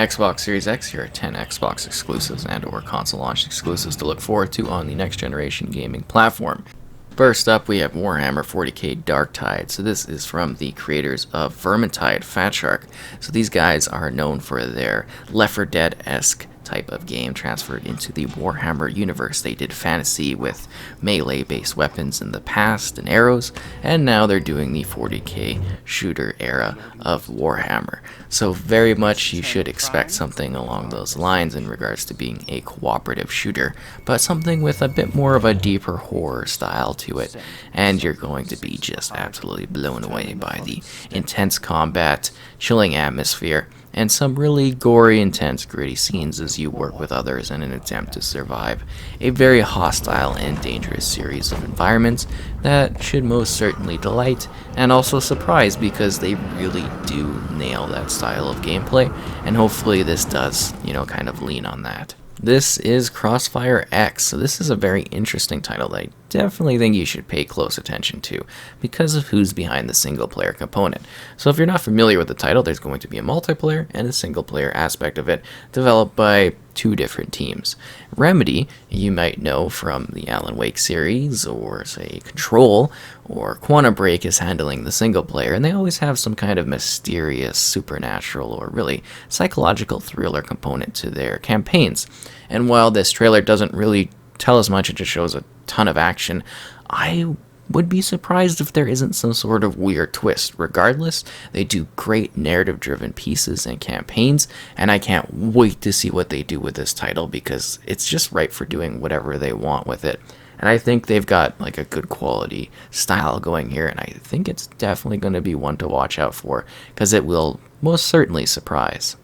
Xbox Series X, here are 10 Xbox exclusives and or console launch exclusives to look forward to on the next generation gaming platform. First up, we have Warhammer 40k Darktide. So this is from the creators of Vermintide, Fatshark. So these guys are known for their Left 4 Dead-esque type of game transferred into the Warhammer universe. They did fantasy with melee-based weapons in the past and arrows, and now they're doing the 40k shooter era of Warhammer. So very much you should expect something along those lines in regards to being a cooperative shooter, but something with a bit more of a deeper horror style to it, and you're going to be just absolutely blown away by the intense combat, chilling atmosphere, and some really gory, intense, gritty scenes as you work with others in an attempt to survive a very hostile and dangerous series of environments that should most certainly delight and also surprise, because they really do nail that style of gameplay, and hopefully this does, kind of lean on that. This is CrossfireX, so this is a very interesting title that I definitely think you should pay close attention to because of who's behind the single player component. So if you're not familiar with the title, there's going to be a multiplayer and a single player aspect of it developed by two different teams. Remedy, you might know from the Alan Wake series, or say Control, or Quantum Break is handling the single player, and they always have some kind of mysterious, supernatural, or really psychological thriller component to their campaigns. And while this trailer doesn't really tell us much, it just shows a ton of action, I would be surprised if there isn't some sort of weird twist. Regardless, they do great narrative-driven pieces and campaigns, and I can't wait to see what they do with this title, because it's just ripe for doing whatever they want with it. And I think they've got like a good quality style going here, and I think it's definitely going to be one to watch out for, because it will most certainly surprise.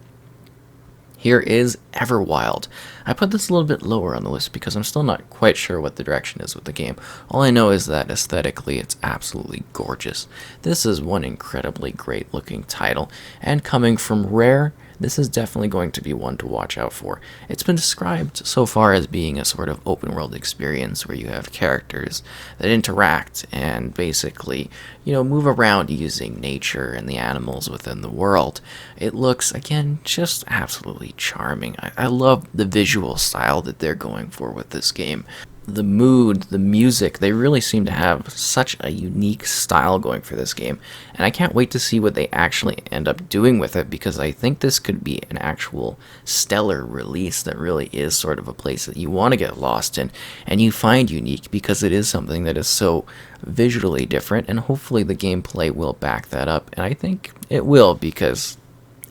Here is Everwild. I put this a little bit lower on the list because I'm still not quite sure what the direction is with the game. All I know is that aesthetically it's absolutely gorgeous. This is one incredibly great looking title, and coming from Rare, this is definitely going to be one to watch out for. It's been described so far as being a sort of open world experience where you have characters that interact and basically, move around using nature and the animals within the world. It looks, again, just absolutely charming. I love the visual style that they're going for with this game. The mood, the music, they really seem to have such a unique style going for this game, and I can't wait to see what they actually end up doing with it, because I think this could be an actual stellar release that really is sort of a place that you want to get lost in and you find unique, because it is something that is so visually different, and hopefully the gameplay will back that up, and I think it will, because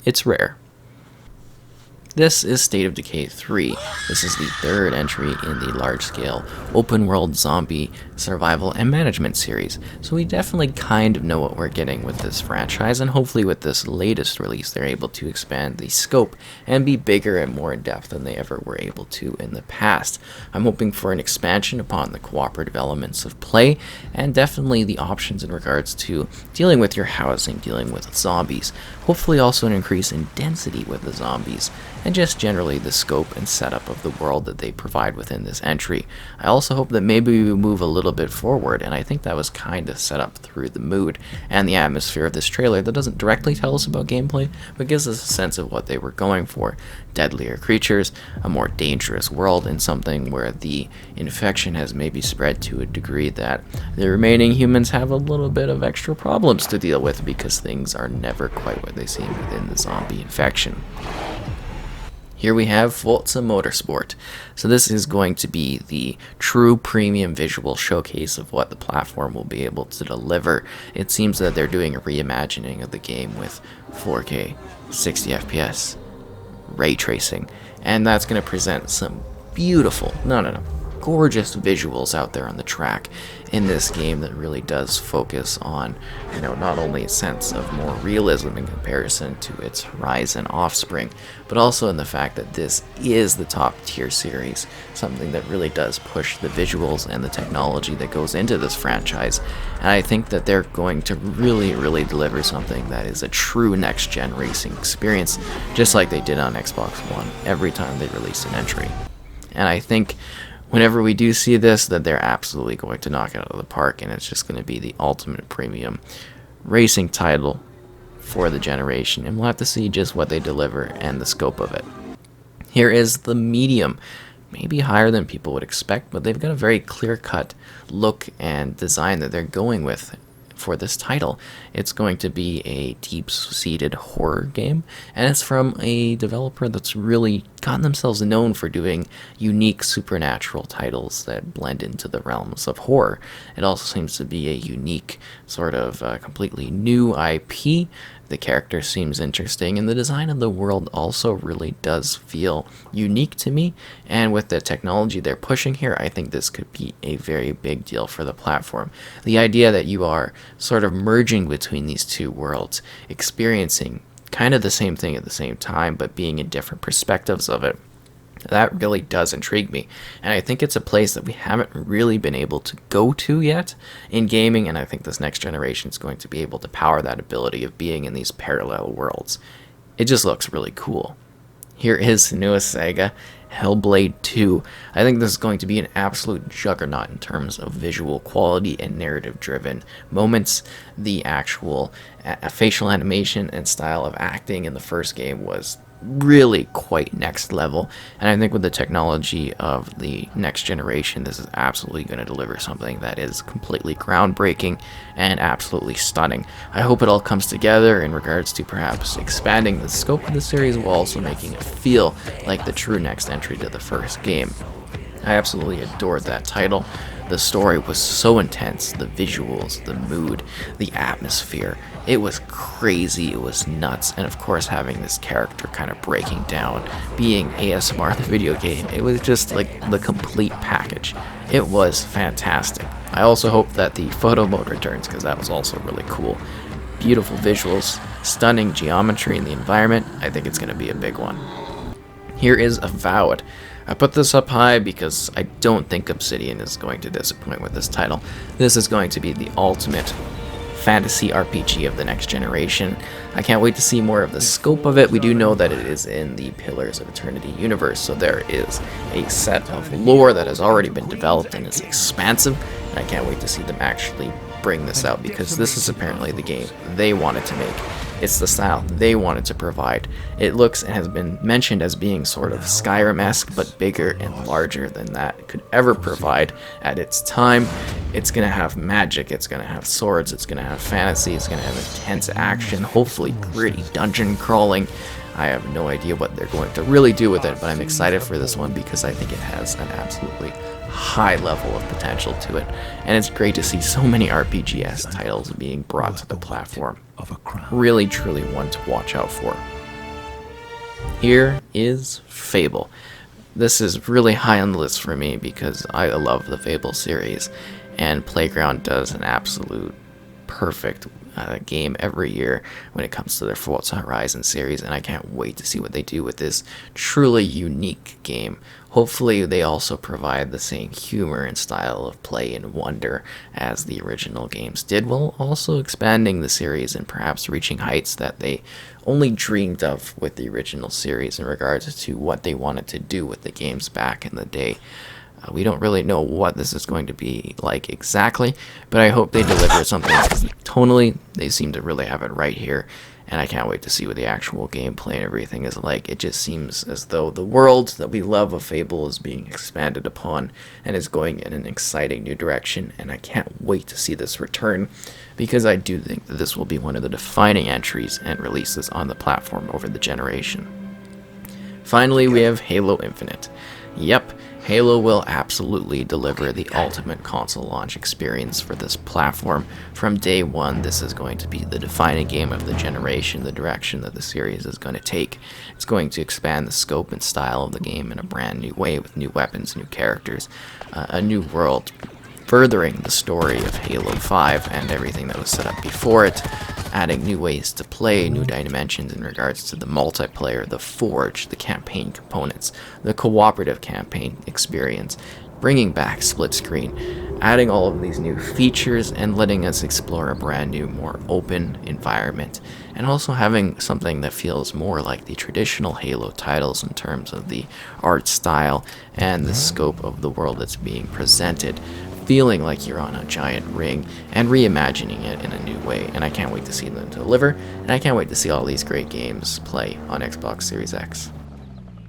it's Rare. This is State of Decay 3. This is the third entry in the large-scale open-world zombie survival and management series, so we definitely kind of know what we're getting with this franchise, and hopefully with this latest release they're able to expand the scope and be bigger and more in-depth than they ever were able to in the past. I'm hoping for an expansion upon the cooperative elements of play, and definitely the options in regards to dealing with your housing, dealing with zombies, hopefully also an increase in density with the zombies, and just generally the scope and setup of the world that they provide within this entry. I also hope that maybe we move a little bit forward, and I think that was kind of set up through the mood and the atmosphere of this trailer that doesn't directly tell us about gameplay, but gives us a sense of what they were going for. Deadlier creatures, a more dangerous world, and something where the infection has maybe spread to a degree that the remaining humans have a little bit of extra problems to deal with, because things are never quite what they seem within the zombie infection. Here we have Forza Motorsport. So this is going to be the true premium visual showcase of what the platform will be able to deliver. It seems that they're doing a reimagining of the game with 4K, 60 FPS, ray tracing, and that's going to present some beautiful, gorgeous visuals out there on the track in this game that really does focus on, not only a sense of more realism in comparison to its Horizon offspring, but also in the fact that this is the top tier series, something that really does push the visuals and the technology that goes into this franchise. And I think that they're going to really deliver something that is a true next gen racing experience, just like they did on Xbox One every time they release an entry. And I think whenever we do see this, that they're absolutely going to knock it out of the park, and it's just going to be the ultimate premium racing title for the generation, and we'll have to see just what they deliver and the scope of it. Here is the medium. Maybe higher than people would expect, but they've got a very clear-cut look and design that they're going with for this title. It's going to be a deep-seated horror game, and it's from a developer that's really gotten themselves known for doing unique supernatural titles that blend into the realms of horror. It also seems to be a unique, sort of completely new IP. The character seems interesting, and the design of the world also really does feel unique to me. And with the technology they're pushing here, I think this could be a very big deal for the platform. The idea that you are sort of merging between these two worlds, experiencing kind of the same thing at the same time, but being in different perspectives of it, that really does intrigue me, and I think it's a place that we haven't really been able to go to yet in gaming, and I think this next generation is going to be able to power that ability of being in these parallel worlds. It just looks really cool. Here is Senua Saga, Hellblade 2. I think this is going to be an absolute juggernaut in terms of visual quality and narrative-driven moments. The actual facial animation and style of acting in the first game was really quite next level, and I think with the technology of the next generation, this is absolutely going to deliver something that is completely groundbreaking and absolutely stunning. I hope it all comes together in regards to perhaps expanding the scope of the series while also making it feel like the true next entry to the first game. I absolutely adored that title. The story was so intense, the visuals, the mood, the atmosphere. It was crazy, it was nuts, and of course having this character kind of breaking down, being ASMR the video game, it was just like the complete package. It was fantastic. I also hope that the photo mode returns, because that was also really cool. Beautiful visuals, stunning geometry in the environment. I think it's going to be a big one. Here is Avowed. I put this up high because I don't think Obsidian is going to disappoint with this title. This is going to be the ultimate fantasy RPG of the next generation. I can't wait to see more of the scope of it. We do know that it is in the Pillars of Eternity universe, so there is a set of lore that has already been developed and is expansive, and I can't wait to see them actually bring this out, because this is apparently the game they wanted to make. It's the style they wanted to provide. It looks and has been mentioned as being sort of Skyrim-esque, but bigger and larger than that could ever provide at its time. It's going to have magic, it's going to have swords, it's going to have fantasy, it's going to have intense action, hopefully gritty dungeon crawling. I have no idea what they're going to really do with it, but I'm excited for this one because I think it has an absolutely high level of potential to it, and it's great to see so many RPGs titles being brought to the platform. Really, truly one to watch out for. Here is Fable. This is really high on the list for me because I love the Fable series, and Playground does an absolute perfect game every year when it comes to their Forza Horizon series, and I can't wait to see what they do with this truly unique game. Hopefully they also provide the same humor and style of play and wonder as the original games did, while also expanding the series and perhaps reaching heights that they only dreamed of with the original series in regards to what they wanted to do with the games back in the day. We don't really know what this is going to be like exactly, but I hope they deliver something, because tonally they seem to really have it right here, and I can't wait to see what the actual gameplay and everything is like. It just seems as though the world that we love of Fable is being expanded upon and is going in an exciting new direction, and I can't wait to see this return, because I do think that this will be one of the defining entries and releases on the platform over the generation. Finally, we have Halo Infinite. Yep, Halo will absolutely deliver the ultimate console launch experience for this platform. From day one, this is going to be the defining game of the generation, the direction that the series is going to take. It's going to expand the scope and style of the game in a brand new way, with new weapons, new characters, a new world, furthering the story of Halo 5 and everything that was set up before it, adding new ways to play, new dimensions in regards to the multiplayer, the Forge, the campaign components, the cooperative campaign experience, bringing back split screen, adding all of these new features and letting us explore a brand new, more open environment, and also having something that feels more like the traditional Halo titles in terms of the art style and the scope of the world that's being presented, feeling like you're on a giant ring and reimagining it in a new way. And I can't wait to see them deliver, and I can't wait to see all these great games play on Xbox Series X.